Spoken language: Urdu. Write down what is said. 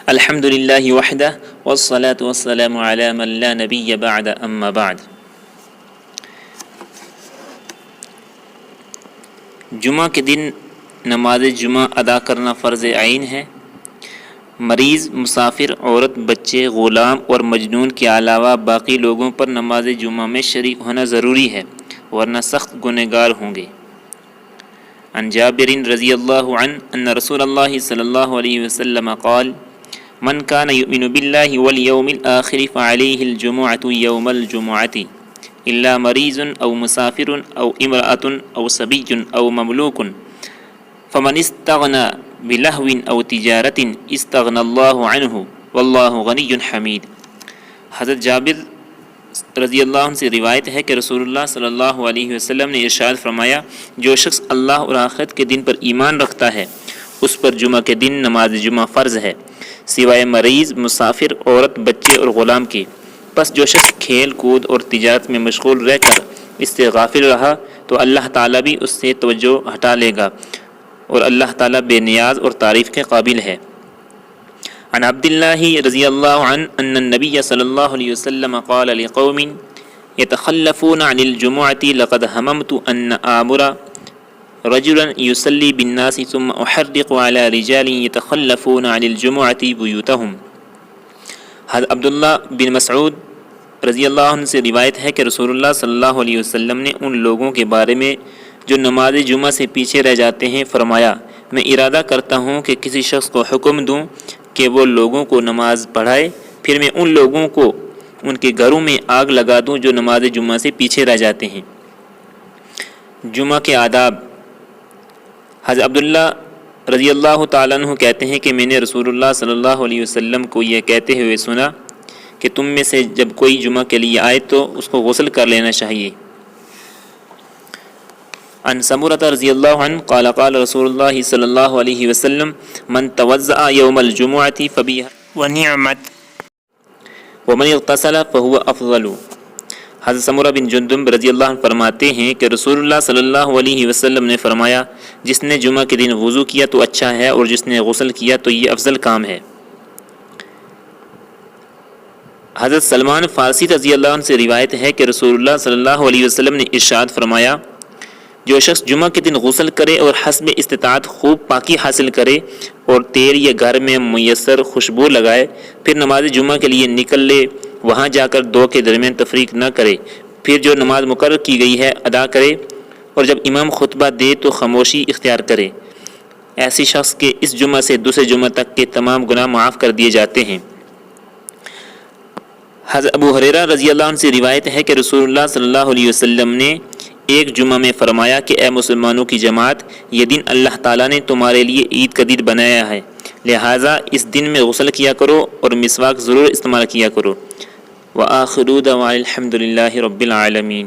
الحمد للہ وحدہ والصلاة والسلام علی من لا نبی بعد اما بعد۔ جمعہ کے دن نماز جمعہ ادا کرنا فرض عین ہے۔ مریض، مسافر، عورت، بچے، غلام اور مجنون کے علاوہ باقی لوگوں پر نماز جمعہ میں شریک ہونا ضروری ہے، ورنہ سخت گنہگار ہوں گے۔ عن جابر رضی اللہ عنہ ان رسول اللہ صلی اللہ علیہ وسلم قال من كان يؤمن بالله واليوم الآخر فعليه الجمعة يوم الجمعة إلا مريض أو مسافر أو امرأة أو صبي أو مملوك فمن استغنى بلهو أو تجارة استغنى الله عنه والله غني حميد۔ حضرت جابر رضی اللہ عنہ سے روایت ہے کہ رسول اللہ صلی اللہ علیہ وسلم نے ارشاد فرمایا، جو شخص اللہ اور آخرت کے دن پر ایمان رکھتا ہے اس پر جمعہ کے دن نماز جمعہ فرض ہے، سوائے مریض، مسافر، عورت، بچے اور غلام کے۔ پس جو شخص کھیل کود اور تجارت میں مشغول رہ کر اس سے غافل رہا تو اللہ تعالیٰ بھی اس سے توجہ ہٹا لے گا، اور اللہ تعالیٰ بے نیاز اور تعریف کے قابل ہے۔ عن عبد اللہ رضی اللہ عنہ ان النبی صلی اللہ علیہ وسلم قال لقوم يتخلفون عن الجمعة لقد هممت ان آمر رجلا يصلي بالناس ثم احرق على رجال يتخلفون عن الجمعة بيوتهم۔ حضرت عبداللہ بن مسعود رضی اللہ عنہ سے روایت ہے کہ رسول اللہ صلی اللہ علیہ وسلم نے ان لوگوں کے بارے میں جو نماز جمعہ سے پیچھے رہ جاتے ہیں فرمایا، میں ارادہ کرتا ہوں کہ کسی شخص کو حکم دوں کہ وہ لوگوں کو نماز پڑھائے، پھر میں ان لوگوں کو ان کے گھروں میں آگ لگا دوں جو نماز جمعہ سے پیچھے رہ جاتے ہیں۔ جمعہ کے آداب۔ حضرت عبداللہ رضی اللہ تعالیٰ عنہ کہتے ہیں کہ میں نے رسول اللہ صلی اللہ علیہ وسلم کو یہ کہتے ہوئے سنا کہ تم میں سے جب کوئی جمعہ کے لیے آئے تو اس کو غسل کر لینا چاہیے۔ عن سمرۃ رضی اللہ عنہ قال قال رسول اللہ صلی اللہ علیہ وسلم من توضأ یوم الجمعۃ فبها ونعمت ومن اغتسل فهو افضل۔ حضرت سمرہ بن جندب رضی اللہ عنہ فرماتے ہیں کہ رسول اللہ صلی اللہ علیہ وسلم نے فرمایا، جس نے جمعہ کے دن وضو کیا تو اچھا ہے، اور جس نے غسل کیا تو یہ افضل کام ہے۔ حضرت سلمان فارسی رضی اللہ عنہ سے روایت ہے کہ رسول اللہ صلی اللہ علیہ وسلم نے ارشاد فرمایا، جو شخص جمعہ کے دن غسل کرے اور حسب استطاعت خوب پاکی حاصل کرے اور تیل یا گھر میں میسر خوشبو لگائے، پھر نماز جمعہ کے لیے نکل لے، وہاں جا کر دو کے درمیان تفریق نہ کرے، پھر جو نماز مقرر کی گئی ہے ادا کرے، اور جب امام خطبہ دے تو خاموشی اختیار کرے، ایسی شخص کے اس جمعہ سے دوسرے جمعہ تک کے تمام گناہ معاف کر دیے جاتے ہیں۔ حضرت ابو ہریرہ رضی اللہ عنہ سے روایت ہے کہ رسول اللہ صلی اللہ علیہ وسلم نے ایک جمعہ میں فرمایا کہ اے مسلمانوں کی جماعت، یہ دن اللہ تعالیٰ نے تمہارے لیے عید کا دن بنایا ہے، لہٰذا اس دن میں غسل کیا کرو اور مسواک ضرور استعمال کیا کرو۔ وآخر دعوانا الحمد للہ رب العالمین۔